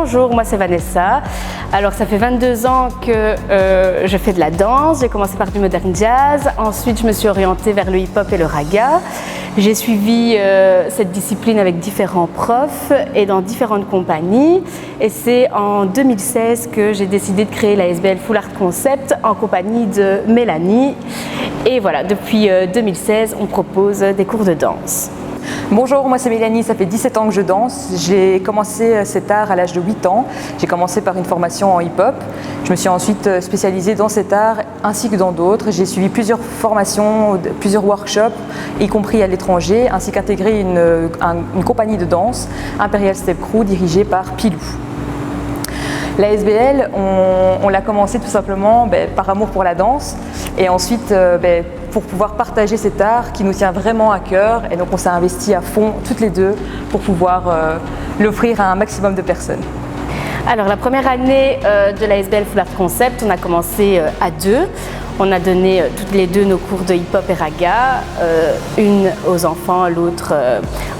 Bonjour, moi c'est Vanessa. Alors ça fait 22 ans que je fais de la danse. J'ai commencé par du modern jazz. Ensuite je me suis orientée vers le hip-hop et le raga. J'ai suivi cette discipline avec différents profs et dans différentes compagnies. Et c'est en 2016 que j'ai décidé de créer la SBL Full Art Concept en compagnie de Mélanie. Et voilà, depuis 2016, on propose des cours de danse. Bonjour, moi c'est Mélanie, ça fait 17 ans que je danse. J'ai commencé cet art à l'âge de 8 ans. J'ai commencé par une formation en hip-hop. Je me suis ensuite spécialisée dans cet art ainsi que dans d'autres. J'ai suivi plusieurs formations, plusieurs workshops, y compris à l'étranger, ainsi qu'intégré une compagnie de danse, Imperial Step Crew, dirigée par Pilou. La SBL, on l'a commencé tout simplement par amour pour la danse et ensuite pour pouvoir partager cet art qui nous tient vraiment à cœur, et donc on s'est investi à fond toutes les deux pour pouvoir l'offrir à un maximum de personnes. Alors la première année de la SBL Full Art Concept, on a commencé à deux. On a donné toutes les deux nos cours de hip-hop et raga, une aux enfants, l'autre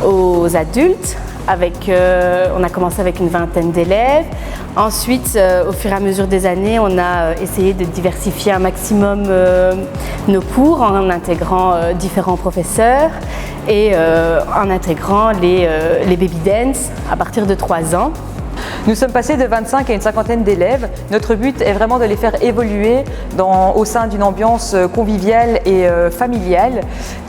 aux adultes. On a commencé avec une vingtaine d'élèves. Ensuite, au fur et à mesure des années, on a essayé de diversifier un maximum nos cours en intégrant différents professeurs et en intégrant les baby dance à partir de 3 ans. Nous sommes passés de 25 à une cinquantaine d'élèves. Notre but est vraiment de les faire évoluer au sein d'une ambiance conviviale et familiale,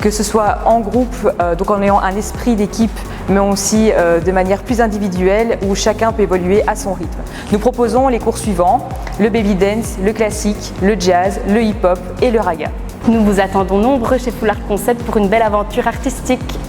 que ce soit en groupe, donc en ayant un esprit d'équipe, mais aussi de manière plus individuelle où chacun peut évoluer à son rythme. Nous proposons les cours suivants, le baby dance, le classique, le jazz, le hip-hop et le raga. Nous vous attendons nombreux chez Full Art Concept pour une belle aventure artistique.